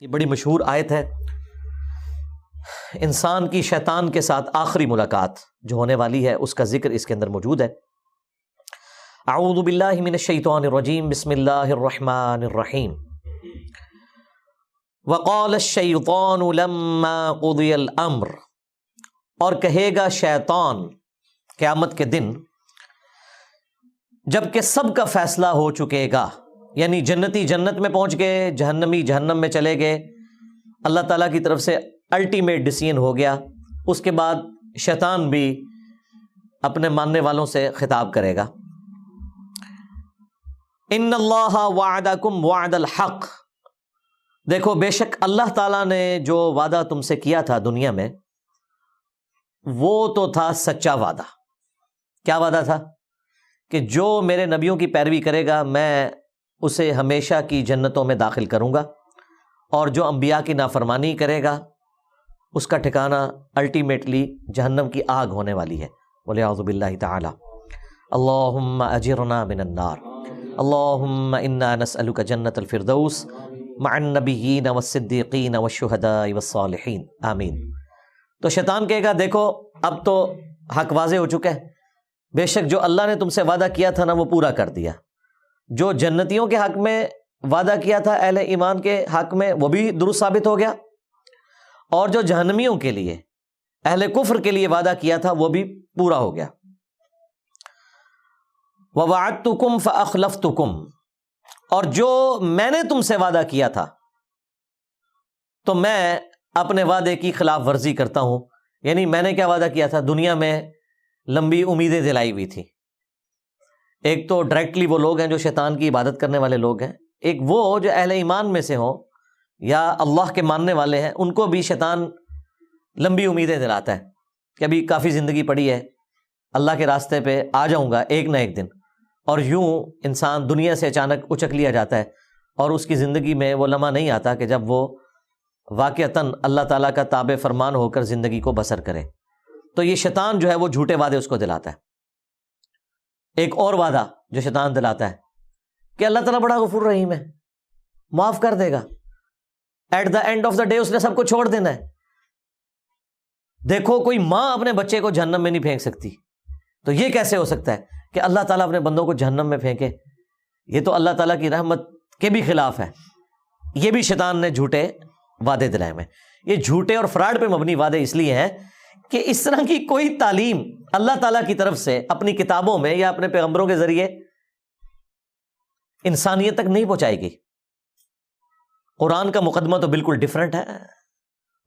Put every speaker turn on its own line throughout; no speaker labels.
یہ بڑی مشہور آیت ہے، انسان کی شیطان کے ساتھ آخری ملاقات جو ہونے والی ہے اس کا ذکر اس کے اندر موجود ہے۔ اعوذ باللہ من الشیطان الرجیم، بسم اللہ الرحمن الرحیم۔ وقال الشیطان لما قضی الامر، اور کہے گا شیطان قیامت کے دن جب کہ سب کا فیصلہ ہو چکے گا، یعنی جنتی جنت میں پہنچ گئے، جہنمی جہنم میں چلے گئے، اللہ تعالیٰ کی طرف سے الٹیمیٹ ڈیسیژن ہو گیا، اس کے بعد شیطان بھی اپنے ماننے والوں سے خطاب کرے گا، ان اللہ وعدکم وعد الحق، دیکھو بے شک اللہ تعالیٰ نے جو وعدہ تم سے کیا تھا دنیا میں وہ تو تھا سچا وعدہ۔ کیا وعدہ تھا؟ کہ جو میرے نبیوں کی پیروی کرے گا میں اسے ہمیشہ کی جنتوں میں داخل کروں گا، اور جو انبیاء کی نافرمانی کرے گا اس کا ٹھکانہ الٹیمیٹلی جہنم کی آگ ہونے والی ہے۔ وَلِعَوْذُ بِاللَّهِ تَعَالَى اللہم اجرنا من النار، اللہم انا نسألک جنت الفردوس مع النبیین والصدیقین والشہداء والصالحین، آمین۔ تو شیطان کہے گا دیکھو اب تو حق واضح ہو چکا ہے، بے شک جو اللہ نے تم سے وعدہ کیا تھا نا وہ پورا کر دیا، جو جنتیوں کے حق میں وعدہ کیا تھا اہل ایمان کے حق میں وہ بھی درست ثابت ہو گیا، اور جو جہنمیوں کے لیے اہل کفر کے لیے وعدہ کیا تھا وہ بھی پورا ہو گیا۔ وَوَعَدْتُكُمْ فَأَخْلَفْتُكُمْ، اور جو میں نے تم سے وعدہ کیا تھا تو میں اپنے وعدے کی خلاف ورزی کرتا ہوں۔ یعنی میں نے کیا وعدہ کیا تھا دنیا میں؟ لمبی امیدیں دلائی ہوئی تھی۔ ایک تو ڈائریکٹلی وہ لوگ ہیں جو شیطان کی عبادت کرنے والے لوگ ہیں، ایک وہ جو اہل ایمان میں سے ہوں یا اللہ کے ماننے والے ہیں، ان کو بھی شیطان لمبی امیدیں دلاتا ہے کہ ابھی کافی زندگی پڑی ہے، اللہ کے راستے پہ آ جاؤں گا ایک نہ ایک دن، اور یوں انسان دنیا سے اچانک اچک لیا جاتا ہے، اور اس کی زندگی میں وہ لمحہ نہیں آتا کہ جب وہ واقعتاً اللہ تعالیٰ کا تابع فرمان ہو کر زندگی کو بسر کرے۔ تو یہ شیطان جو ہے وہ جھوٹے وعدے اس کو دلاتا ہے۔ ایک اور وعدہ جو شیطان دلاتا ہے کہ اللہ تعالیٰ بڑا غفور رحیم ہے، معاف کر دے گا، at the end of the day اس نے سب کو چھوڑ دینا ہے۔ دیکھو کوئی ماں اپنے بچے کو جہنم میں نہیں پھینک سکتی، تو یہ کیسے ہو سکتا ہے کہ اللہ تعالیٰ اپنے بندوں کو جہنم میں پھینکے؟ یہ تو اللہ تعالیٰ کی رحمت کے بھی خلاف ہے۔ یہ بھی شیطان نے جھوٹے وعدے دلائے ہوئے۔ یہ جھوٹے اور فراڈ پہ مبنی وعدے اس لیے ہیں کہ اس طرح کی کوئی تعلیم اللہ تعالیٰ کی طرف سے اپنی کتابوں میں یا اپنے پیغمبروں کے ذریعے انسانیت تک نہیں پہنچائے گی۔ قرآن کا مقدمہ تو بالکل ڈیفرنٹ ہے،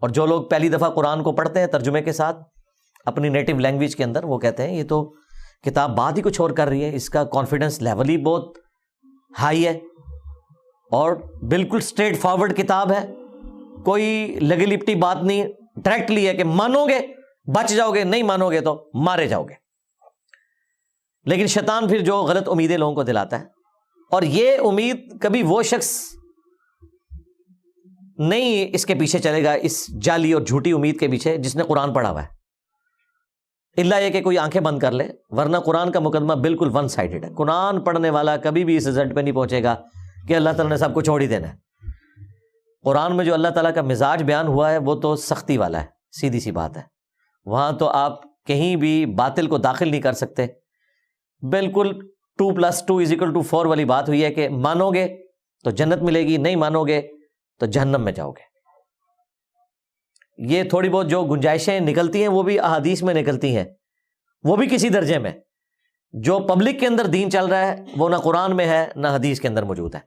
اور جو لوگ پہلی دفعہ قرآن کو پڑھتے ہیں ترجمے کے ساتھ اپنی نیٹو لینگویج کے اندر، وہ کہتے ہیں یہ تو کتاب بات ہی کچھ اور کر رہی ہے، اس کا کانفیڈنس لیول ہی بہت ہائی ہے، اور بالکل اسٹریٹ فارورڈ کتاب ہے، کوئی لگی لپٹی بات نہیں، ڈائریکٹلی ہے کہ مانو گے بچ جاؤ گے، نہیں مانو گے تو مارے جاؤ گے۔ لیکن شیطان پھر جو غلط امیدیں لوگوں کو دلاتا ہے، اور یہ امید کبھی وہ شخص نہیں اس کے پیچھے چلے گا، اس جعلی اور جھوٹی امید کے پیچھے، جس نے قرآن پڑھا ہوا ہے، الا یہ کہ کوئی آنکھیں بند کر لے، ورنہ قرآن کا مقدمہ بالکل ون سائیڈڈ ہے۔ قرآن پڑھنے والا کبھی بھی اس رزلٹ پہ نہیں پہنچے گا کہ اللہ تعالیٰ نے سب کو چھوڑ ہی دینا ہے۔ قرآن میں جو اللہ تعالیٰ کا مزاج بیان ہوا ہے وہ تو سختی والا ہے، سیدھی سی بات ہے، وہاں تو آپ کہیں بھی باطل کو داخل نہیں کر سکتے۔ بالکل 2+2=4 والی بات ہوئی ہے کہ مانو گے تو جنت ملے گی، نہیں مانو گے تو جہنم میں جاؤ گے۔ یہ تھوڑی بہت جو گنجائشیں نکلتی ہیں وہ بھی احادیث میں نکلتی ہیں، وہ بھی کسی درجے میں۔ جو پبلک کے اندر دین چل رہا ہے وہ نہ قرآن میں ہے نہ حدیث کے اندر موجود ہے۔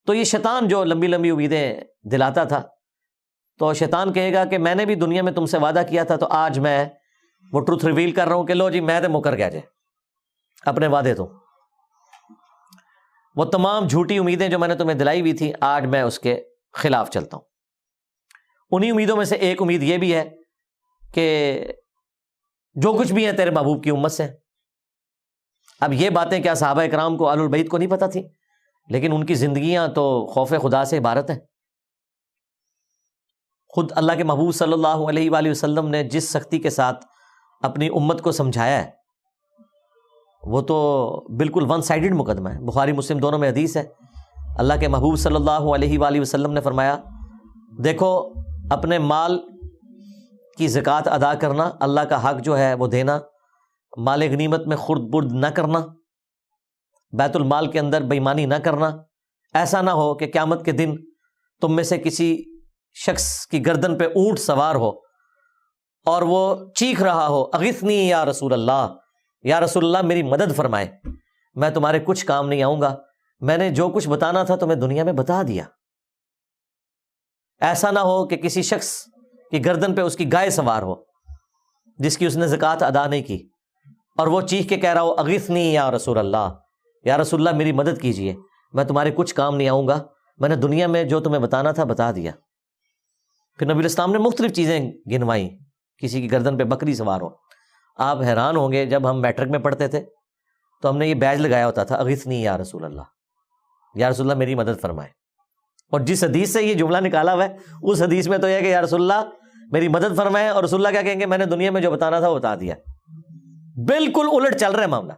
تو یہ شیطان جو لمبی لمبی امیدیں دلاتا تھا، تو شیطان کہے گا کہ میں نے بھی دنیا میں تم سے وعدہ کیا تھا، تو آج میں وہ ٹروتھ ریویل کر رہا ہوں کہ لو جی میں تو مکر گیا جے اپنے وعدے تو، وہ تمام جھوٹی امیدیں جو میں نے تمہیں دلائی ہوئی تھی آج میں اس کے خلاف چلتا ہوں۔ انہی امیدوں میں سے ایک امید یہ بھی ہے کہ جو کچھ بھی ہے تیرے محبوب کی امت سے۔ اب یہ باتیں کیا صحابہ کرام کو، اہل البیت کو نہیں پتہ تھی؟ لیکن ان کی زندگیاں تو خوف خدا سے عبارت ہیں۔ خود اللہ کے محبوب صلی اللہ علیہ وآلہ وسلم نے جس سختی کے ساتھ اپنی امت کو سمجھایا ہے وہ تو بالکل ون سائیڈڈ مقدمہ ہے۔ بخاری مسلم دونوں میں حدیث ہے، اللہ کے محبوب صلی اللہ علیہ وآلہ وسلم نے فرمایا دیکھو اپنے مال کی زکوٰۃ ادا کرنا، اللہ کا حق جو ہے وہ دینا، مال غنیمت میں خرد برد نہ کرنا، بیت المال کے اندر بے ایمانی نہ کرنا۔ ایسا نہ ہو کہ قیامت کے دن تم میں سے کسی شخص کی گردن پہ اونٹ سوار ہو اور وہ چیخ رہا ہو اغثنی یا رسول اللہ، یا رسول اللہ میری مدد فرمائے، میں تمہارے کچھ کام نہیں آؤں گا، میں نے جو کچھ بتانا تھا تمہیں دنیا میں بتا دیا۔ ایسا نہ ہو کہ کسی شخص کی گردن پہ اس کی گائے سوار ہو جس کی اس نے زکوٰۃ ادا نہیں کی، اور وہ چیخ کے کہہ رہا ہو اغثنی یا رسول اللہ، یا رسول اللہ میری مدد کیجئے، میں تمہارے کچھ کام نہیں آؤں گا، میں نے دنیا میں جو تمہیں بتانا تھا بتا دیا۔ پھر نبی الاسلام نے مختلف چیزیں گنوائیں، کسی کی گردن پہ بکری سوار ہو۔ آپ حیران ہوں گے، جب ہم میٹرک میں پڑھتے تھے تو ہم نے یہ بیج لگایا ہوتا تھا اغثنی یا رسول اللہ، یا رسول اللہ میری مدد فرمائے، اور جس حدیث سے یہ جملہ نکالا ہوا ہے اس حدیث میں تو یہ کہ یا رسول اللہ میری مدد فرمائے، اور رسول اللہ کیا کہیں گے؟ میں نے دنیا میں جو بتانا تھا وہ بتا دیا۔ بالکل الٹ چل رہا ہے معاملہ۔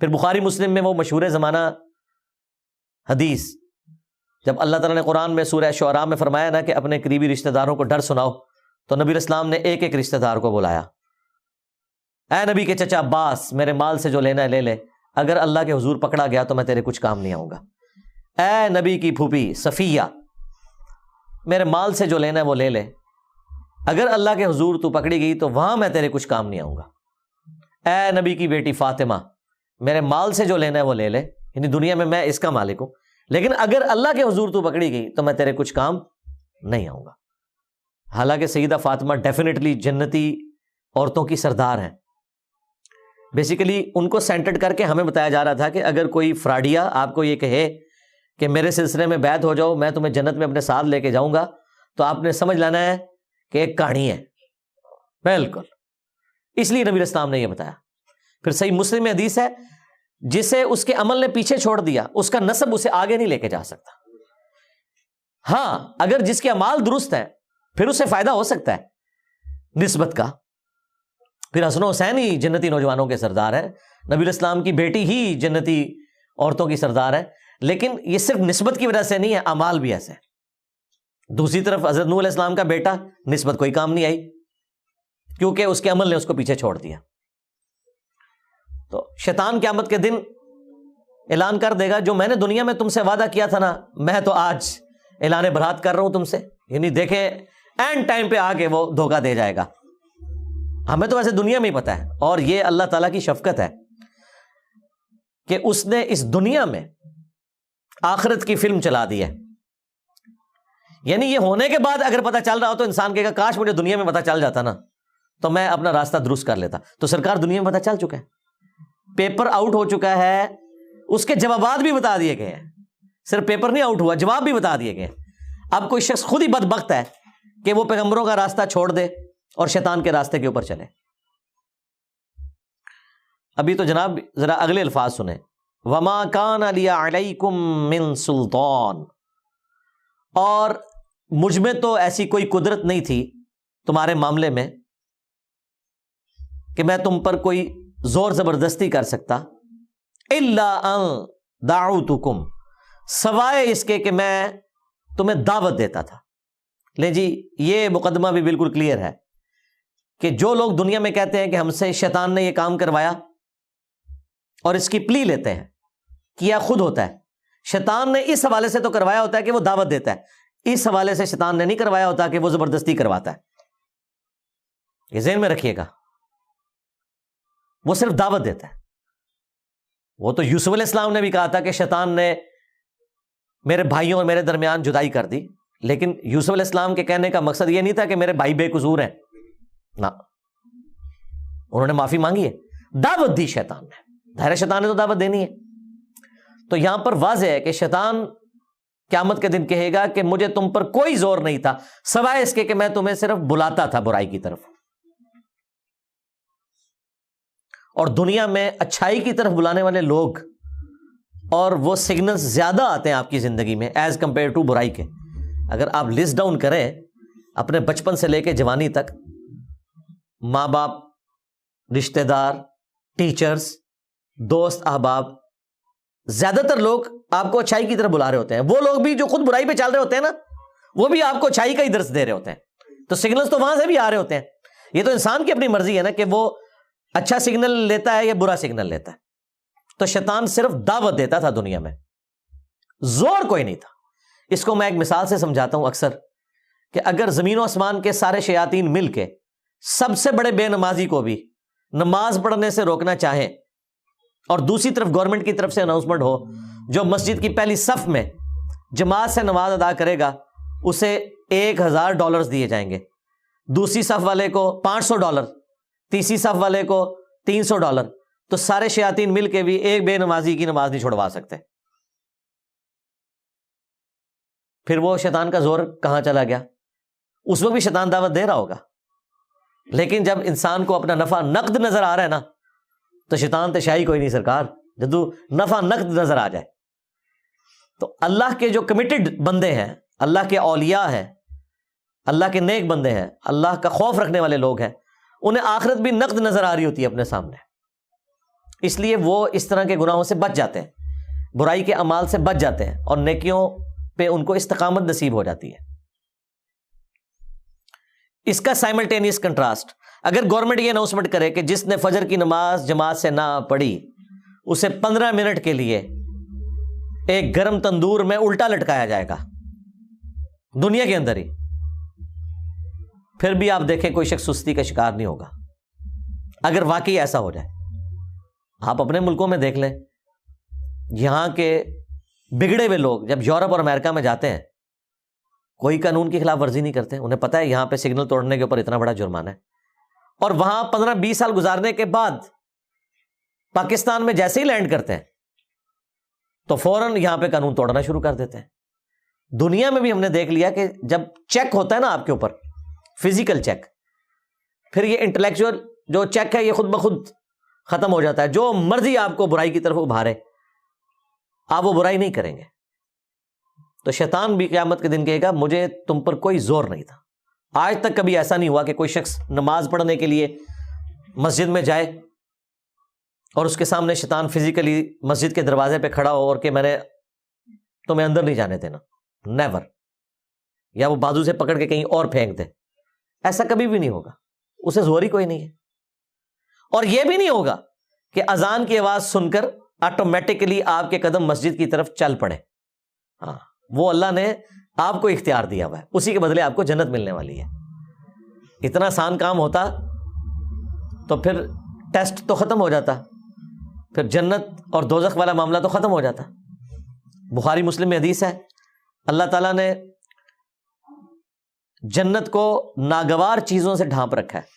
پھر بخاری مسلم میں وہ مشہور زمانہ حدیث، جب اللہ تعالیٰ نے قرآن میں سورہ شعراء میں فرمایا نا کہ اپنے قریبی رشتہ داروں کو ڈر سناؤ، تو نبی اسلام نے ایک ایک رشتہ دار کو بلایا، اے نبی کے چچا عباس میرے مال سے جو لینا ہے لے لے، اگر اللہ کے حضور پکڑا گیا تو میں تیرے کچھ کام نہیں آؤں گا۔ اے نبی کی پھوپھی صفیہ میرے مال سے جو لینا ہے وہ لے لے، اگر اللہ کے حضور تو پکڑی گئی تو وہاں میں تیرے کچھ کام نہیں آؤں گا۔ اے نبی کی بیٹی فاطمہ میرے مال سے جو لینا ہے وہ لے لے، یعنی دنیا میں اس کا مالک ہوں، لیکن اگر اللہ کے حضور تو پکڑی گئی تو میں تیرے کچھ کام نہیں آؤں گا۔ حالانکہ سیدہ فاطمہ ڈیفینیٹلی جنتی عورتوں کی سردار ہیں۔ بیسیکلی ان کو سینٹرڈ کر کے ہمیں بتایا جا رہا تھا کہ اگر کوئی فراڈیا آپ کو یہ کہے کہ میرے سلسلے میں بیعت ہو جاؤ، میں تمہیں جنت میں اپنے ساتھ لے کے جاؤں گا، تو آپ نے سمجھ لینا ہے کہ ایک کہانی ہے۔ بالکل، اس لیے نبی اسلام نے یہ بتایا۔ پھر صحیح مسلم میں حدیث ہے، جسے اس کے عمل نے پیچھے چھوڑ دیا اس کا نسب اسے آگے نہیں لے کے جا سکتا۔ ہاں اگر جس کے اعمال درست ہیں پھر اسے فائدہ ہو سکتا ہے نسبت کا۔ پھر حسن و حسین ہی جنتی نوجوانوں کے سردار ہیں، نبی اسلام کی بیٹی ہی جنتی عورتوں کی سردار ہے، لیکن یہ صرف نسبت کی وجہ سے نہیں ہے، اعمال بھی ایسے ہیں۔ دوسری طرف حضرت نوح علیہ السلام کا بیٹا، نسبت کوئی کام نہیں آئی کیونکہ اس کے عمل نے اس کو پیچھے چھوڑ دیا۔ تو شیطان قیامت کے دن اعلان کر دے گا جو میں نے دنیا میں تم سے وعدہ کیا تھا نا، میں تو آج اعلان برات کر رہا ہوں تم سے، یعنی دیکھیں اینڈ ٹائم پہ آ کے وہ دھوکہ دے جائے گا۔ ہمیں تو ویسے دنیا میں ہی پتہ ہے، اور یہ اللہ تعالیٰ کی شفقت ہے کہ اس نے اس دنیا میں آخرت کی فلم چلا دی ہے۔ یعنی یہ ہونے کے بعد اگر پتہ چل رہا ہو تو انسان کہے گا کاش مجھے دنیا میں پتہ چل جاتا نا تو میں اپنا راستہ درست کر لیتا۔ تو سرکار دنیا میں پتہ چل چکا ہے، پیپر آؤٹ ہو چکا ہے، اس کے جوابات بھی بتا دیے گئے ہیں، صرف پیپر نہیں آؤٹ ہوا، جواب بھی بتا دیے گئے۔ اب کوئی شخص خود ہی بدبخت ہے کہ وہ پیغمبروں کا راستہ چھوڑ دے اور شیطان کے راستے کے اوپر چلے۔ ابھی تو جناب ذرا اگلے الفاظ سنیں، وما کان لی علیکم من سلطان، اور مجھ میں تو ایسی کوئی قدرت نہیں تھی تمہارے معاملے میں کہ میں تم پر کوئی زور زبردستی کر سکتا، الا ان دعوتکم، سوائے اس کے کہ میں تمہیں دعوت دیتا تھا۔ لیں جی یہ مقدمہ بھی بالکل کلیئر ہے کہ جو لوگ دنیا میں کہتے ہیں کہ ہم سے شیطان نے یہ کام کروایا اور اس کی پلی لیتے ہیں، کیا خود ہوتا ہے، شیطان نے اس حوالے سے تو کروایا ہوتا ہے کہ وہ دعوت دیتا ہے، اس حوالے سے شیطان نے نہیں کروایا ہوتا کہ وہ زبردستی کرواتا ہے۔ یہ ذہن میں رکھیے گا، وہ صرف دعوت دیتا ہے۔ وہ تو یوسف علیہ السلام نے بھی کہا تھا کہ شیطان نے میرے بھائیوں اور میرے درمیان جدائی کر دی، لیکن یوسف علیہ السلام کے کہنے کا مقصد یہ نہیں تھا کہ میرے بھائی بے قصور ہیں، نہ، انہوں نے معافی مانگی ہے، دعوت دی شیطان نے، ظاہر شیطان نے تو دعوت دینی ہے۔ تو یہاں پر واضح ہے کہ شیطان قیامت کے دن کہے گا کہ مجھے تم پر کوئی زور نہیں تھا سوائے اس کے کہ میں تمہیں صرف بلاتا تھا برائی کی طرف، اور دنیا میں اچھائی کی طرف بلانے والے لوگ اور وہ سگنلز زیادہ آتے ہیں آپ کی زندگی میں ایز کمپیئر ٹو برائی کے۔ اگر آپ لسٹ ڈاؤن کریں اپنے بچپن سے لے کے جوانی تک، ماں باپ، رشتہ دار، ٹیچرز، دوست، احباب، زیادہ تر لوگ آپ کو اچھائی کی طرف بلا رہے ہوتے ہیں۔ وہ لوگ بھی جو خود برائی پہ چل رہے ہوتے ہیں نا، وہ بھی آپ کو اچھائی کا ہی درس دے رہے ہوتے ہیں. تو سگنلز تو وہاں سے بھی آ رہے ہوتے ہیں. یہ تو انسان کی اپنی مرضی ہے نا کہ وہ اچھا سگنل لیتا ہے یا برا سگنل لیتا ہے. تو شیطان صرف دعوت دیتا تھا دنیا میں, زور کوئی نہیں تھا. اس کو میں ایک مثال سے سمجھاتا ہوں اکثر, کہ اگر زمین و آسمان کے سارے شیاطین مل کے سب سے بڑے بے نمازی کو بھی نماز پڑھنے سے روکنا چاہیں, اور دوسری طرف گورنمنٹ کی طرف سے اناؤنسمنٹ ہو جو مسجد کی پہلی صف میں جماعت سے نماز ادا کرے گا اسے $1000 دیے جائیں گے, دوسری صف والے کو $500, تیسری صف والے کو $300, تو سارے شیاطین مل کے بھی ایک بے نمازی کی نماز نہیں چھڑوا سکتے. پھر وہ شیطان کا زور کہاں چلا گیا؟ اس وقت بھی شیطان دعوت دے رہا ہوگا, لیکن جب انسان کو اپنا نفع نقد نظر آ رہا ہے نا, تو شیطان تشائی کوئی نہیں سرکار, جدو نفع نقد نظر آ جائے. تو اللہ کے جو کمیٹڈ بندے ہیں, اللہ کے اولیاء ہیں, اللہ کے نیک بندے ہیں, اللہ کا خوف رکھنے والے لوگ ہیں, انہیں آخرت بھی نقد نظر آ رہی ہوتی ہے اپنے سامنے, اس لیے وہ اس طرح کے گناہوں سے بچ جاتے ہیں, برائی کے اعمال سے بچ جاتے ہیں, اور نیکیوں پہ ان کو استقامت نصیب ہو جاتی ہے. اس کا سائملٹینیس کنٹراسٹ, اگر گورنمنٹ یہ اناؤنسمنٹ کرے کہ جس نے فجر کی نماز جماعت سے نہ پڑھی اسے 15 منٹ کے لیے ایک گرم تندور میں الٹا لٹکایا جائے گا دنیا کے اندر ہی, پھر بھی آپ دیکھیں کوئی شخص سستی کا شکار نہیں ہوگا. اگر واقعی ایسا ہو جائے, آپ اپنے ملکوں میں دیکھ لیں, یہاں کے بگڑے ہوئے لوگ جب یورپ اور امریکہ میں جاتے ہیں کوئی قانون کی خلاف ورزی نہیں کرتے, انہیں پتہ ہے یہاں پہ سگنل توڑنے کے اوپر اتنا بڑا جرمانہ ہے, اور وہاں 15-20 سال گزارنے کے بعد پاکستان میں جیسے ہی لینڈ کرتے ہیں تو فوراً یہاں پہ قانون توڑنا شروع کر دیتے ہیں. دنیا میں بھی ہم نے دیکھ لیا کہ جب چیک ہوتا ہے نا آپ کے اوپر, فزیکل چیک, پھر یہ انٹلیکچوئل جو چیک ہے یہ خود بخود ختم ہو جاتا ہے. جو مرضی آپ کو برائی کی طرف ابھارے آپ وہ برائی نہیں کریں گے. تو شیطان بھی قیامت کے دن کہے گا مجھے تم پر کوئی زور نہیں تھا. آج تک کبھی ایسا نہیں ہوا کہ کوئی شخص نماز پڑھنے کے لیے مسجد میں جائے اور اس کے سامنے شیطان فزیکلی مسجد کے دروازے پہ کھڑا ہو اور کہ میں نے تمہیں اندر نہیں جانے دینا, نیور, یا وہ بازو سے پکڑ کے کہیں اور پھینک دے. ایسا کبھی بھی نہیں ہوگا, اسے زور ہی کوئی نہیں ہے. اور یہ بھی نہیں ہوگا کہ اذان کی آواز سن کر آٹومیٹکلی آپ کے قدم مسجد کی طرف چل پڑے. ہاں, وہ اللہ نے آپ کو اختیار دیا ہوا ہے, اسی کے بدلے آپ کو جنت ملنے والی ہے. اتنا آسان کام ہوتا تو پھر ٹیسٹ تو ختم ہو جاتا, پھر جنت اور دوزخ والا معاملہ تو ختم ہو جاتا. بخاری مسلم میں حدیث ہے, اللہ تعالیٰ نے جنت کو ناگوار چیزوں سے ڈھانپ رکھا ہے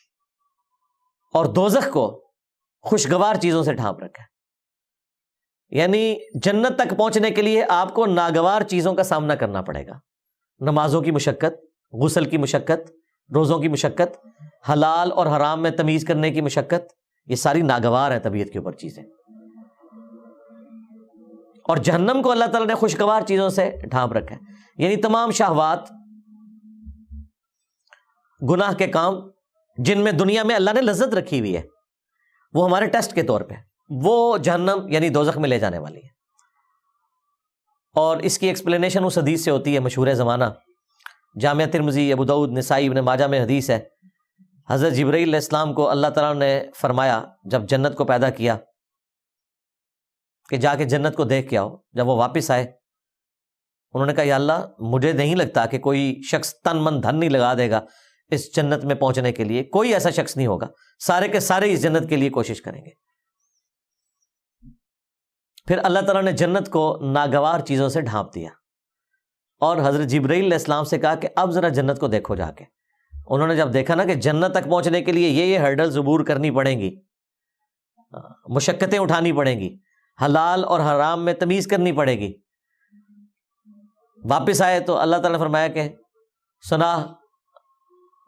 اور دوزخ کو خوشگوار چیزوں سے ڈھانپ رکھا ہے. یعنی جنت تک پہنچنے کے لیے آپ کو ناگوار چیزوں کا سامنا کرنا پڑے گا, نمازوں کی مشقت, غسل کی مشقت, روزوں کی مشقت, حلال اور حرام میں تمیز کرنے کی مشقت, یہ ساری ناگوار ہیں طبیعت کے اوپر چیزیں. اور جہنم کو اللہ تعالیٰ نے خوشگوار چیزوں سے ڈھانپ رکھا ہے, یعنی تمام شہوات, گناہ کے کام جن میں دنیا میں اللہ نے لذت رکھی ہوئی ہے وہ ہمارے ٹیسٹ کے طور پہ وہ جہنم یعنی دوزخ میں لے جانے والی ہے. اور اس کی ایکسپلینیشن اس حدیث سے ہوتی ہے مشہور زمانہ, جامعہ ترمذی, ابو داؤد, نسائی, ابن ماجہ میں حدیث ہے. حضرت جبرائیل علیہ السلام کو اللہ تعالیٰ نے فرمایا جب جنت کو پیدا کیا کہ جا کے جنت کو دیکھ کے آؤ. جب وہ واپس آئے انہوں نے کہا یا اللہ مجھے نہیں لگتا کہ کوئی شخص تن من دھن نہیں لگا دے گا اس جنت میں پہنچنے کے لیے, کوئی ایسا شخص نہیں ہوگا, سارے کے سارے اس جنت کے لیے کوشش کریں گے. پھر اللہ تعالیٰ نے جنت کو ناگوار چیزوں سے ڈھانپ دیا اور حضرت جبرائیل علیہ السلام سے کہا کہ اب ذرا جنت کو دیکھو جا کے. انہوں نے جب دیکھا نا کہ جنت تک پہنچنے کے لیے یہ ہرڈلز عبور کرنی پڑیں گی, مشقتیں اٹھانی پڑیں گی, حلال اور حرام میں تمیز کرنی پڑے گی, واپس آئے تو اللہ تعالیٰ نے فرمایا کہ سنا.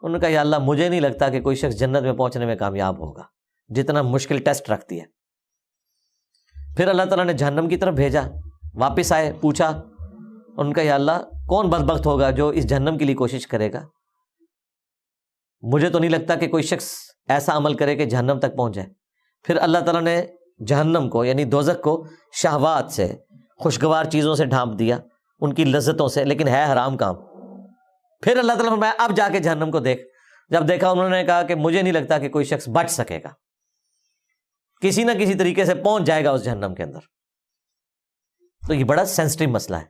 انہوں نے کہا یا اللہ مجھے نہیں لگتا کہ کوئی شخص جنت میں پہنچنے میں کامیاب ہوگا, جتنا مشکل ٹیسٹ رکھتی ہے. پھر اللہ تعالیٰ نے جہنم کی طرف بھیجا, واپس آئے, پوچھا, ان کا یا اللہ کون بدبخت ہوگا جو اس جہنم کے لیے کوشش کرے گا, مجھے تو نہیں لگتا کہ کوئی شخص ایسا عمل کرے کہ جہنم تک پہنچ جائے. پھر اللہ تعالیٰ نے جہنم کو یعنی دوزخ کو شہوات سے, خوشگوار چیزوں سے ڈھانپ دیا, ان کی لذتوں سے, لیکن ہے حرام کام. پھر اللہ تعالیٰ فرمایا اب جا کے جہنم کو دیکھ. جب دیکھا انہوں نے کہا کہ مجھے نہیں لگتا کہ کوئی شخص بچ سکے گا, کسی نہ کسی طریقے سے پہنچ جائے گا اس جہنم کے اندر. تو یہ بڑا سینسٹیو مسئلہ ہے.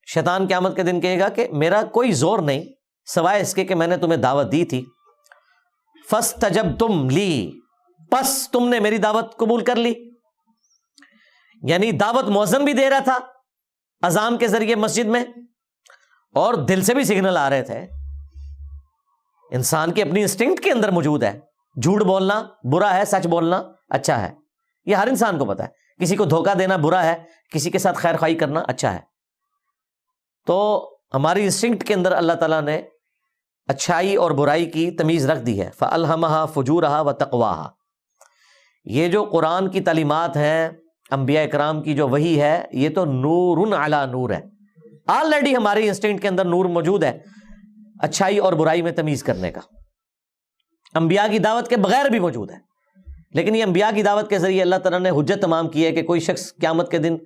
شیطان قیامت کے دن کہے گا کہ میرا کوئی زور نہیں سوائے اس کے کہ میں نے تمہیں دعوت دی تھی, فاستجبتم لی, پس تم نے میری دعوت قبول کر لی. یعنی دعوت مؤذن بھی دے رہا تھا اذان کے ذریعے مسجد میں, اور دل سے بھی سگنل آ رہے تھے. انسان کی اپنی انسٹنکٹ کے اندر موجود ہے, جھوٹ بولنا برا ہے, سچ بولنا اچھا ہے, یہ ہر انسان کو پتا ہے. کسی کو دھوکہ دینا برا ہے, کسی کے ساتھ خیر خواہی کرنا اچھا ہے. تو ہماری انسٹنکٹ کے اندر اللہ تعالیٰ نے اچھائی اور برائی کی تمیز رکھ دی ہے. فَأَلْهَمَهَا فُجُورَهَا وَتَقْوَاهَا. یہ جو قرآن کی تعلیمات ہیں, انبیاء کرام کی جو وحی ہے, یہ تو نور علی نور ہے. آلریڈی ہماری انسٹنکٹ کے اندر نور موجود ہے اچھائی اور برائی میں تمیز کرنے کا. انبیاء کی دعوت کے بغیر بھی موجود ہے, لیکن یہ انبیاء کی دعوت کے ذریعے اللہ تعالیٰ نے حجت تمام کی ہے کہ کوئی شخص قیامت کے دن,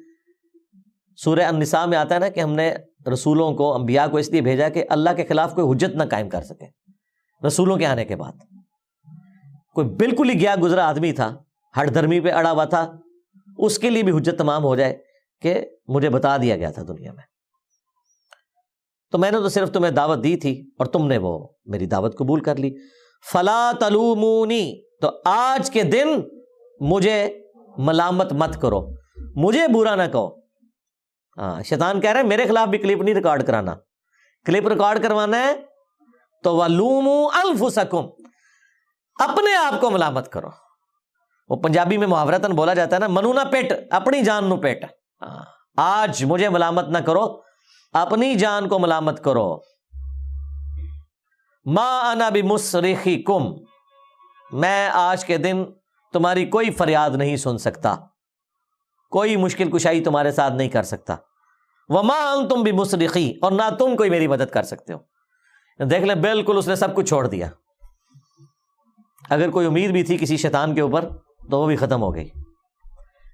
سورہ النساء میں آتا ہے نا کہ ہم نے رسولوں کو, انبیاء کو اس لیے بھیجا کہ اللہ کے خلاف کوئی حجت نہ قائم کر سکے. رسولوں کے آنے کے بعد کوئی بالکل ہی گیا گزرا آدمی تھا, ہٹ دھرمی پہ اڑا ہوا تھا, اس کے لیے بھی حجت تمام ہو جائے کہ مجھے بتا دیا گیا تھا دنیا میں, تو میں نے تو صرف تمہیں دعوت دی تھی اور تم نے وہ میری دعوت قبول کر لی. فلا تلومونی, تو آج کے دن مجھے ملامت مت کرو, مجھے برا نہ کہو. ہاں, شیطان کہہ رہے ہیں میرے خلاف بھی کلپ نہیں ریکارڈ کرانا, کلپ ریکارڈ کروانا ہے تو وَلُومُوا أَنفُسَكُمْ, اپنے آپ کو ملامت کرو. وہ پنجابی میں محاورتاً بولا جاتا ہے نا, منو نہ پیٹ اپنی جان نو پیٹ. آج مجھے ملامت نہ کرو, اپنی جان کو ملامت کرو. ما انا بمصرخکم, میں آج کے دن تمہاری کوئی فریاد نہیں سن سکتا, کوئی مشکل کشائی تمہارے ساتھ نہیں کر سکتا. وما انتم بمصرخی, اور نہ تم کوئی میری مدد کر سکتے ہو. دیکھ لیں بالکل اس نے سب کچھ چھوڑ دیا. اگر کوئی امید بھی تھی کسی شیطان کے اوپر تو وہ بھی ختم ہو گئی.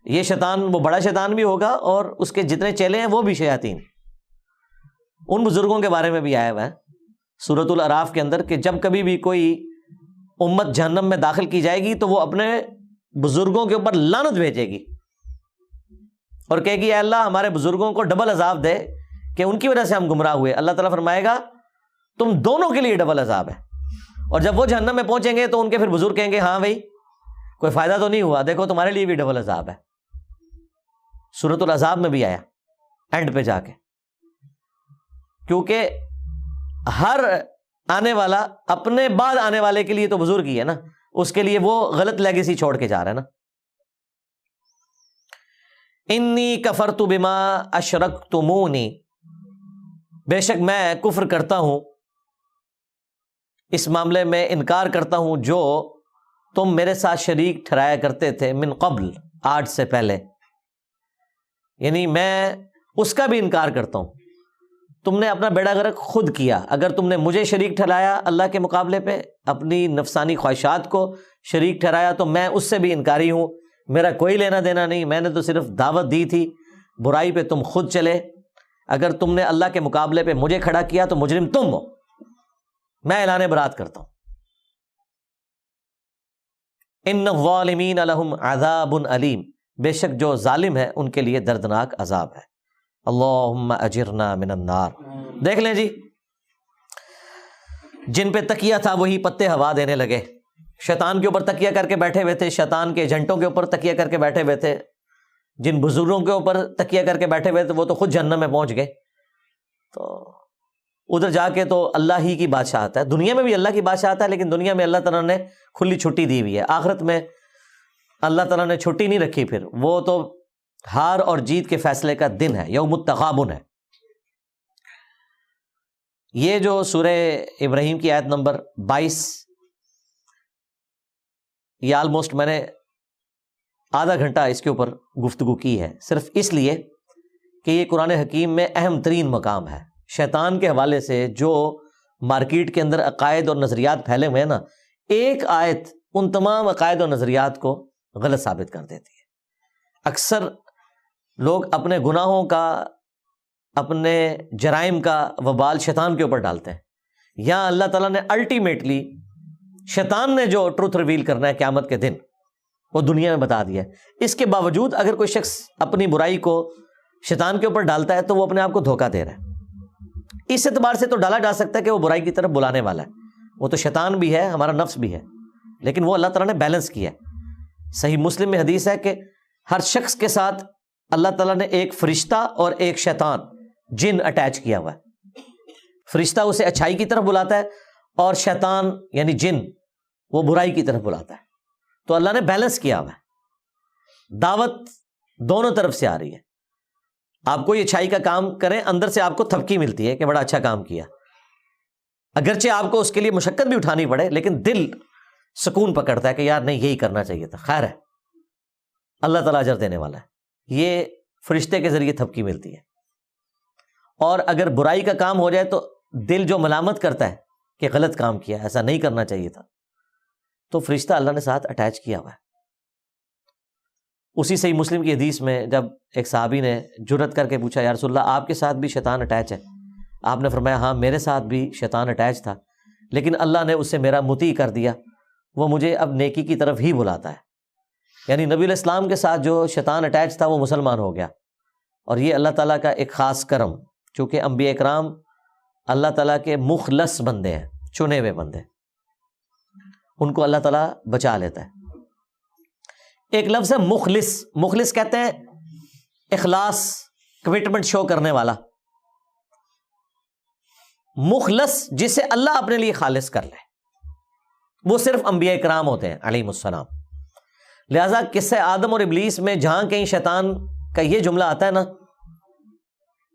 یہ شیطان وہ بڑا شیطان بھی ہوگا اور اس کے جتنے چیلے ہیں وہ بھی شیاطین. ان بزرگوں کے بارے میں بھی آیا ہوا ہے سورۃ الاعراف کے اندر کہ جب کبھی بھی کوئی امت جہنم میں داخل کی جائے گی تو وہ اپنے بزرگوں کے اوپر لعنت بھیجے گی اور کہے گی اے اللہ ہمارے بزرگوں کو ڈبل عذاب دے کہ ان کی وجہ سے ہم گمراہ ہوئے. اللہ تعالیٰ فرمائے گا تم دونوں کے لیے ڈبل عذاب ہے. اور جب وہ جہنم میں پہنچیں گے تو ان کے پھر بزرگ کہیں گے ہاں بھائی کوئی فائدہ تو نہیں ہوا, دیکھو تمہارے لیے بھی ڈبل عذاب ہے. سورۃ العذاب میں بھی آیا اینڈ پہ جا کے, کیونکہ ہر آنے والا اپنے بعد آنے والے کے لیے تو بزرگ ہی ہے نا, اس کے لیے وہ غلط لیگیسی چھوڑ کے جا رہا ہے نا. انی کفرت بما اشرکتمونی, بے شک میں کفر کرتا ہوں, اس معاملے میں انکار کرتا ہوں جو تم میرے ساتھ شریک ٹھہرایا کرتے تھے من قبل, آج سے پہلے. یعنی میں اس کا بھی انکار کرتا ہوں. تم نے اپنا بیڑا غرق خود کیا. اگر تم نے مجھے شریک ٹھہرایا اللہ کے مقابلے پہ, اپنی نفسانی خواہشات کو شریک ٹھہرایا, تو میں اس سے بھی انکاری ہوں. میرا کوئی لینا دینا نہیں, میں نے تو صرف دعوت دی تھی, برائی پہ تم خود چلے. اگر تم نے اللہ کے مقابلے پہ مجھے کھڑا کیا تو مجرم تم ہو. میں اعلان برات کرتا ہوں. ان الظالمین لہم عذاب علیم, بے شک جو ظالم ہے ان کے لیے دردناک عذاب ہے. اللہم اجرنا من النار. دیکھ لیں جی, جن پہ تکیہ تھا وہی پتے ہوا دینے لگے. شیطان کے اوپر تکیہ کر کے بیٹھے ہوئے تھے, شیطان کے ایجنٹوں کے اوپر تکیہ کر کے بیٹھے ہوئے تھے, جن بزرگوں کے اوپر تکیہ کر کے بیٹھے ہوئے تھے وہ تو خود جہنم میں پہنچ گئے. تو ادھر جا کے تو اللہ ہی کی بادشاہت ہے. دنیا میں بھی اللہ کی بادشاہت ہے, لیکن دنیا میں اللہ تعالیٰ نے کھلی چھٹی دی ہوئی ہے. آخرت میں اللہ تعالیٰ نے چھٹی نہیں رکھی, پھر وہ تو ہار اور جیت کے فیصلے کا دن ہے, یوم التغابن ہے. یہ جو سورہ ابراہیم کی آیت نمبر 22, یہ آلموسٹ میں نے آدھا گھنٹہ اس کے اوپر گفتگو کی ہے, صرف اس لیے کہ یہ قرآن حکیم میں اہم ترین مقام ہے. شیطان کے حوالے سے جو مارکیٹ کے اندر عقائد اور نظریات پھیلے ہوئے ہیں نا, ایک آیت ان تمام عقائد اور نظریات کو غلط ثابت کر دیتی ہے. اکثر لوگ اپنے گناہوں کا اپنے جرائم کا وبال شیطان کے اوپر ڈالتے ہیں. یہاں اللہ تعالیٰ نے الٹیمیٹلی شیطان نے جو ٹروتھ ریویل کرنا ہے قیامت کے دن وہ دنیا میں بتا دیا ہے. اس کے باوجود اگر کوئی شخص اپنی برائی کو شیطان کے اوپر ڈالتا ہے تو وہ اپنے آپ کو دھوکہ دے رہا ہے. اس اعتبار سے تو ڈالا جا سکتا ہے کہ وہ برائی کی طرف بلانے والا ہے, وہ تو شیطان بھی ہے, ہمارا نفس بھی ہے, لیکن وہ اللہ تعالیٰ نے بیلنس کیا ہے. صحیح مسلم میں حدیث ہے کہ ہر شخص کے ساتھ اللہ تعالیٰ نے ایک فرشتہ اور ایک شیطان جن اٹیچ کیا ہوا ہے. فرشتہ اسے اچھائی کی طرف بلاتا ہے اور شیطان یعنی جن وہ برائی کی طرف بلاتا ہے. تو اللہ نے بیلنس کیا ہوا ہے, دعوت دونوں طرف سے آ رہی ہے. آپ کوئی اچھائی کا کام کریں, اندر سے آپ کو تھپکی ملتی ہے کہ بڑا اچھا کام کیا, اگرچہ آپ کو اس کے لیے مشقت بھی اٹھانی پڑے, لیکن دل سکون پکڑتا ہے کہ یار نہیں, یہی کرنا چاہیے تھا, خیر ہے, اللہ تعالیٰ اجر دینے والا ہے. یہ فرشتے کے ذریعے تھپکی ملتی ہے. اور اگر برائی کا کام ہو جائے تو دل جو ملامت کرتا ہے کہ غلط کام کیا, ایسا نہیں کرنا چاہیے تھا, تو فرشتہ اللہ نے ساتھ اٹیچ کیا ہوا ہے. اسی صحیح مسلم کی حدیث میں جب ایک صحابی نے جرت کر کے پوچھا, یا رسول اللہ آپ کے ساتھ بھی شیطان اٹیچ ہے؟ آپ نے فرمایا ہاں میرے ساتھ بھی شیطان اٹیچ تھا, لیکن اللہ نے اسے میرا مطیع کر دیا, وہ مجھے اب نیکی کی طرف ہی بلاتا ہے. یعنی نبی علیہ السلام کے ساتھ جو شیطان اٹیچ تھا وہ مسلمان ہو گیا. اور یہ اللہ تعالیٰ کا ایک خاص کرم, چونکہ انبیاء اکرام اللہ تعالیٰ کے مخلص بندے ہیں, چنے ہوئے بندے, ان کو اللہ تعالیٰ بچا لیتا ہے. ایک لفظ ہے مخلص, مخلص کہتے ہیں اخلاص, کمٹمنٹ شو کرنے والا. مخلص جسے اللہ اپنے لیے خالص کر لے, وہ صرف انبیاء اکرام ہوتے ہیں علیہم السلام. لہذا قصہ آدم اور ابلیس میں جہاں کہیں شیطان کا یہ جملہ آتا ہے نا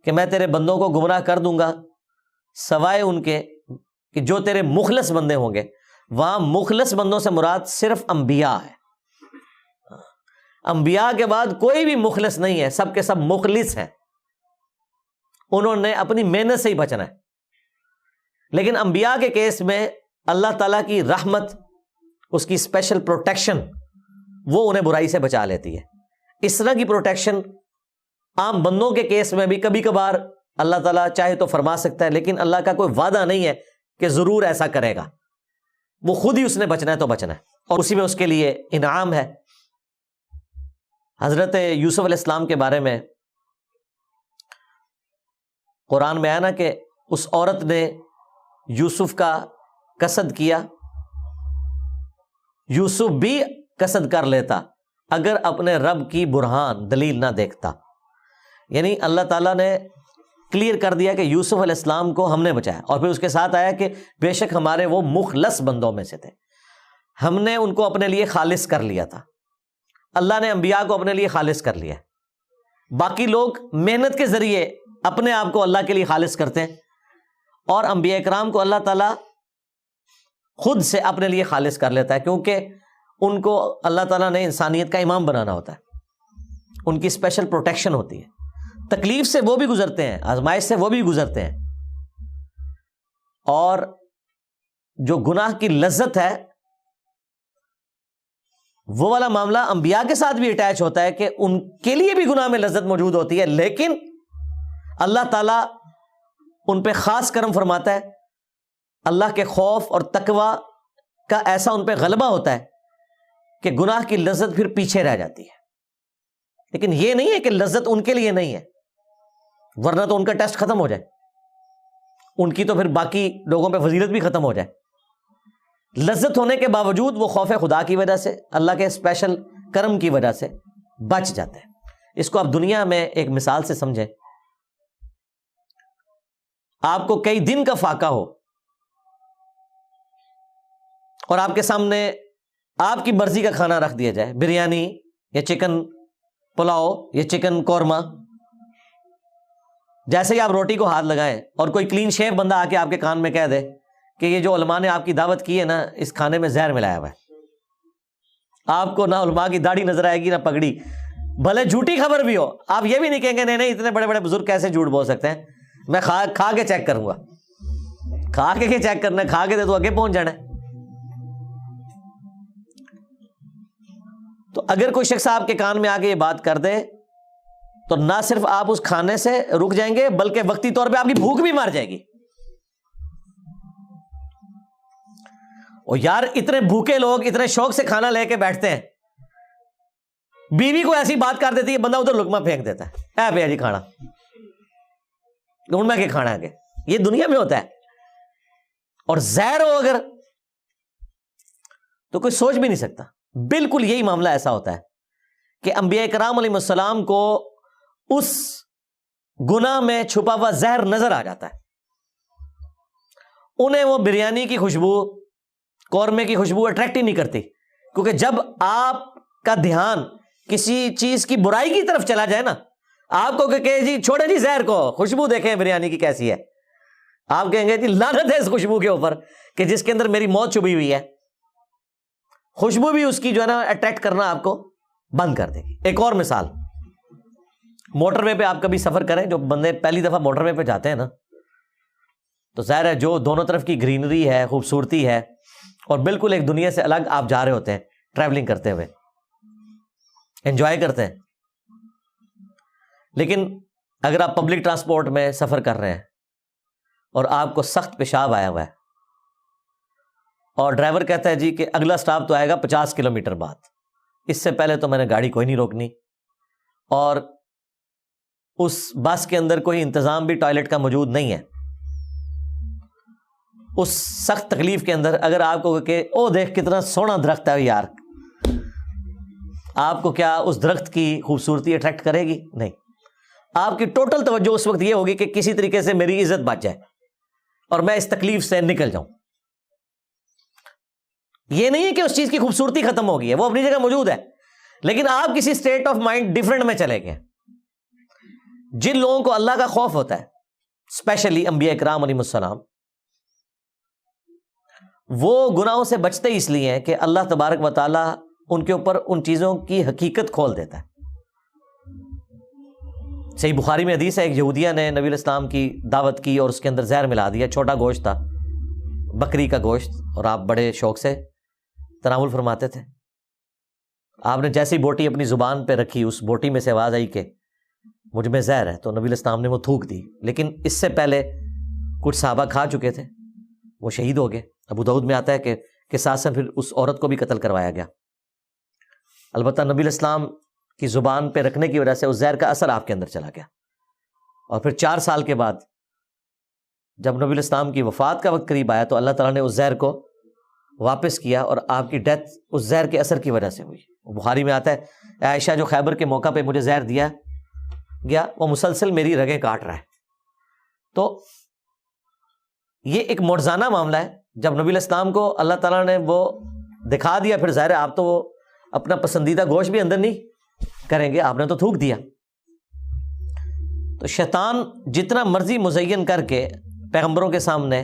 کہ میں تیرے بندوں کو گمراہ کر دوں گا سوائے ان کے کہ جو تیرے مخلص بندے ہوں گے, وہاں مخلص بندوں سے مراد صرف انبیاء ہے. انبیاء کے بعد کوئی بھی مخلص نہیں ہے, سب کے سب مخلص ہیں, انہوں نے اپنی محنت سے ہی بچنا ہے. لیکن انبیاء کے کیس میں اللہ تعالیٰ کی رحمت, اس کی اسپیشل پروٹیکشن, وہ انہیں برائی سے بچا لیتی ہے. اس طرح کی پروٹیکشن عام بندوں کے کیس میں بھی کبھی کبھار اللہ تعالیٰ چاہے تو فرما سکتا ہے, لیکن اللہ کا کوئی وعدہ نہیں ہے کہ ضرور ایسا کرے گا. وہ خود ہی اس نے بچنا ہے تو بچنا ہے, اور اسی میں اس کے لیے انعام ہے. حضرت یوسف علیہ السلام کے بارے میں قرآن میں آیا نا کہ اس عورت نے یوسف کا قصد کیا, یوسف بھی قصد کر لیتا اگر اپنے رب کی برہان دلیل نہ دیکھتا. یعنی اللہ تعالیٰ نے کلیئر کر دیا کہ یوسف علیہ السلام کو ہم نے بچایا, اور پھر اس کے ساتھ آیا کہ بے شک ہمارے وہ مخلص بندوں میں سے تھے, ہم نے ان کو اپنے لیے خالص کر لیا تھا. اللہ نے انبیاء کو اپنے لیے خالص کر لیا. باقی لوگ محنت کے ذریعے اپنے آپ کو اللہ کے لیے خالص کرتے ہیں, اور انبیاء اکرام کو اللہ تعالیٰ خود سے اپنے لیے خالص کر لیتا ہے, کیونکہ ان کو اللہ تعالیٰ نے انسانیت کا امام بنانا ہوتا ہے, ان کی اسپیشل پروٹیکشن ہوتی ہے. تکلیف سے وہ بھی گزرتے ہیں, آزمائش سے وہ بھی گزرتے ہیں, اور جو گناہ کی لذت ہے وہ والا معاملہ انبیاء کے ساتھ بھی اٹیچ ہوتا ہے کہ ان کے لیے بھی گناہ میں لذت موجود ہوتی ہے, لیکن اللہ تعالیٰ ان پہ خاص کرم فرماتا ہے. اللہ کے خوف اور تقوی کا ایسا ان پہ غلبہ ہوتا ہے کہ گناہ کی لذت پھر پیچھے رہ جاتی ہے. لیکن یہ نہیں ہے کہ لذت ان کے لیے نہیں ہے, ورنہ تو ان کا ٹیسٹ ختم ہو جائے, ان کی تو پھر باقی لوگوں پہ فضیلت بھی ختم ہو جائے. لذت ہونے کے باوجود وہ خوف خدا کی وجہ سے, اللہ کے اسپیشل کرم کی وجہ سے بچ جاتے ہیں. اس کو آپ دنیا میں ایک مثال سے سمجھیں. آپ کو کئی دن کا فاقہ ہو اور آپ کے سامنے آپ کی مرضی کا کھانا رکھ دیا جائے, بریانی یا چکن پلاؤ یا چکن قورمہ, جیسے ہی آپ روٹی کو ہاتھ لگائیں اور کوئی کلین شیف بندہ آ کے آپ کے کان میں کہہ دے کہ یہ جو علماء نے آپ کی دعوت کی ہے نا, اس کھانے میں زہر ملایا ہوا ہے, آپ کو نہ علماء کی داڑھی نظر آئے گی نہ پگڑی, بھلے جھوٹی خبر بھی ہو, آپ یہ بھی نہیں کہیں گے نہیں اتنے بڑے بڑے بزرگ کیسے جھوٹ بول سکتے ہیں, میں کھا کے چیک کروں گا. کھا کے چیک کرنا ہے, کھا کے دے تو آگے پہنچ جانا ہے. تو اگر کوئی شخص آپ کے کان میں آ کے یہ بات کر دے تو نہ صرف آپ اس کھانے سے رک جائیں گے بلکہ وقتی طور پہ آپ کی بھوک بھی مار جائے گی. اور یار اتنے بھوکے لوگ اتنے شوق سے کھانا لے کے بیٹھتے ہیں, بیوی کو ایسی بات کر دیتی ہے بندہ ادھر لقمہ پھینک دیتا ہے, اے بھیا جی کھانا ڈھونڈنا کے کھانا کے. یہ دنیا میں ہوتا ہے. اور زہر ہو اگر تو کوئی سوچ بھی نہیں سکتا. بالکل یہی معاملہ ایسا ہوتا ہے کہ انبیاء کرام علیہ السلام کو اس گناہ میں چھپا ہوا زہر نظر آ جاتا ہے. انہیں وہ بریانی کی خوشبو, قورمے کی خوشبو اٹریکٹ ہی نہیں کرتی, کیونکہ جب آپ کا دھیان کسی چیز کی برائی کی طرف چلا جائے نا, آپ کو کہ جی چھوڑے جی زہر کو, خوشبو دیکھیں بریانی کی کیسی ہے, آپ کہیں گے جی لعنت ہے اس خوشبو کے اوپر کہ جس کے اندر میری موت چھپی ہوئی ہے. خوشبو بھی اس کی جو ہے نا اٹریکٹ کرنا آپ کو بند کر دے گی. ایک اور مثال, موٹر وے پہ آپ کبھی سفر کریں, جو بندے پہلی دفعہ موٹر وے پہ جاتے ہیں نا, تو ظاہر ہے جو دونوں طرف کی گرینری ہے, خوبصورتی ہے, اور بالکل ایک دنیا سے الگ آپ جا رہے ہوتے ہیں ٹریولنگ کرتے ہوئے, انجوائے کرتے ہیں. لیکن اگر آپ پبلک ٹرانسپورٹ میں سفر کر رہے ہیں اور آپ کو سخت پیشاب آیا ہوا ہے اور ڈرائیور کہتا ہے جی کہ اگلا سٹاپ تو آئے گا 50 کلومیٹر بعد, اس سے پہلے تو میں نے گاڑی کوئی نہیں روکنی, اور اس بس کے اندر کوئی انتظام بھی ٹوائلٹ کا موجود نہیں ہے, اس سخت تکلیف کے اندر اگر آپ کو کہ او دیکھ کتنا سونا درخت ہے یار, آپ کو کیا اس درخت کی خوبصورتی اٹریکٹ کرے گی؟ نہیں. آپ کی ٹوٹل توجہ اس وقت یہ ہوگی کہ کسی طریقے سے میری عزت بچ جائے اور میں اس تکلیف سے نکل جاؤں. یہ نہیں ہے کہ اس چیز کی خوبصورتی ختم ہو گئی ہے, وہ اپنی جگہ موجود ہے, لیکن آپ کسی اسٹیٹ آف مائنڈ ڈفرنٹ میں چلے گئے. جن لوگوں کو اللہ کا خوف ہوتا ہے, اسپیشلی انبیاء کرام علیہ السلام, وہ گناہوں سے بچتے اس لیے ہیں کہ اللہ تبارک و تعالی ان کے اوپر ان چیزوں کی حقیقت کھول دیتا ہے. صحیح بخاری میں حدیث ہے, ایک یہودیہ نے نبی علیہ السلام کی دعوت کی اور اس کے اندر زہر ملا دیا. چھوٹا گوشت تھا, بکری کا گوشت, اور آپ بڑے شوق سے تناول فرماتے تھے. آپ نے جیسی بوٹی اپنی زبان پہ رکھی, اس بوٹی میں سے آواز آئی کہ مجھ میں زہر ہے, تو نبی علیہ السلام نے وہ تھوک دی. لیکن اس سے پہلے کچھ صحابہ کھا چکے تھے, وہ شہید ہو گئے. ابو داؤد میں آتا ہے کہ ساتھ ساتھ پھر اس عورت کو بھی قتل کروایا گیا. البتہ نبی علیہ السلام کی زبان پہ رکھنے کی وجہ سے اس زہر کا اثر آپ کے اندر چلا گیا, اور پھر 4 سال کے بعد جب نبی علیہ السلام کی وفات کا وقت قریب آیا تو اللہ تعالیٰ نے اس زہر کو واپس کیا, اور آپ کی ڈیتھ اس زہر کے اثر کی وجہ سے ہوئی. بخاری میں آتا ہے عائشہ جو خیبر کے موقع پہ مجھے زہر دیا گیا, وہ مسلسل میری رگیں کاٹ رہا ہے. تو یہ ایک معجزانہ معاملہ ہے. جب نبی علیہ السلام کو اللہ تعالیٰ نے وہ دکھا دیا, پھر ظاہر ہے آپ تو وہ اپنا پسندیدہ گوشت بھی اندر نہیں کریں گے, آپ نے تو تھوک دیا. تو شیطان جتنا مرضی مزین کر کے پیغمبروں کے سامنے,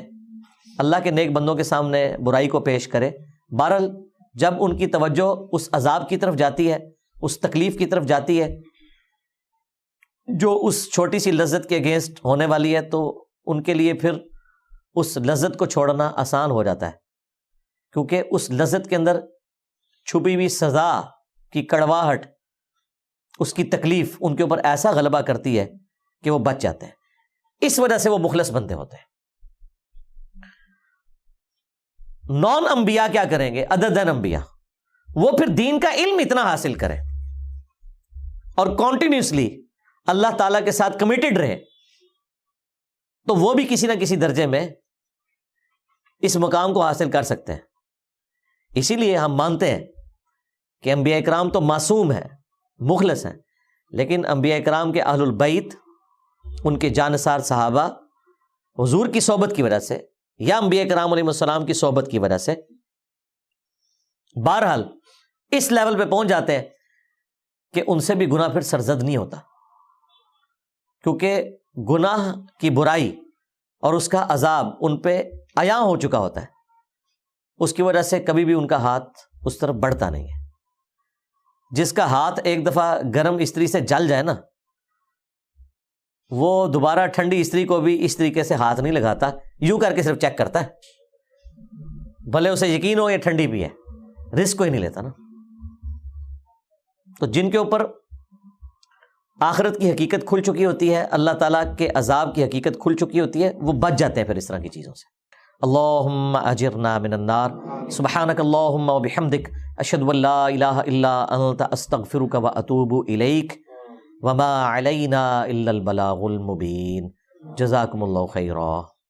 اللہ کے نیک بندوں کے سامنے برائی کو پیش کرے, بہرحال جب ان کی توجہ اس عذاب کی طرف جاتی ہے, اس تکلیف کی طرف جاتی ہے جو اس چھوٹی سی لذت کے اگینسٹ ہونے والی ہے, تو ان کے لیے پھر اس لذت کو چھوڑنا آسان ہو جاتا ہے, کیونکہ اس لذت کے اندر چھپی ہوئی سزا کی کڑواہٹ, اس کی تکلیف ان کے اوپر ایسا غلبہ کرتی ہے کہ وہ بچ جاتے ہیں. اس وجہ سے وہ مخلص بندے ہوتے ہیں. نان انبیاء کیا کریں گے عددن انبیاء, وہ پھر دین کا علم اتنا حاصل کریں اور کنٹینیوسلی اللہ تعالیٰ کے ساتھ کمیٹڈ رہے, تو وہ بھی کسی نہ کسی درجے میں اس مقام کو حاصل کر سکتے ہیں. اسی لیے ہم مانتے ہیں کہ انبیاء اکرام تو معصوم ہیں, مخلص ہیں, لیکن انبیاء اکرام کے اہل البیت, ان کے جانثار صحابہ حضور کی صحبت کی وجہ سے یا انبیاء کرام علیہ السلام کی صحبت کی وجہ سے بہرحال اس لیول پہ پہنچ جاتے ہیں کہ ان سے بھی گناہ پھر سرزد نہیں ہوتا, کیونکہ گناہ کی برائی اور اس کا عذاب ان پہ عیاں ہو چکا ہوتا ہے. اس کی وجہ سے کبھی بھی ان کا ہاتھ اس طرف بڑھتا نہیں ہے. جس کا ہاتھ ایک دفعہ گرم استری سے جل جائے نا, وہ دوبارہ ٹھنڈی استری کو بھی اس طریقے سے ہاتھ نہیں لگاتا, یوں کر کے صرف چیک کرتا ہے, بھلے اسے یقین ہو یہ ٹھنڈی بھی ہے, رسک کوئی نہیں لیتا نا. تو جن کے اوپر آخرت کی حقیقت کھل چکی ہوتی ہے، اللہ تعالیٰ کے عذاب کی حقیقت کھل چکی ہوتی ہے، وہ بچ جاتے ہیں پھر اس طرح کی چیزوں سے۔ اللہم اجرنا من النار، سبحانک اللہم وبحمدک، اشہد ان لا الہ الا انت، استغفرک واتوب الیک، وما علینا الا البلاغ المبین۔ جزاکم اللہ خیرا۔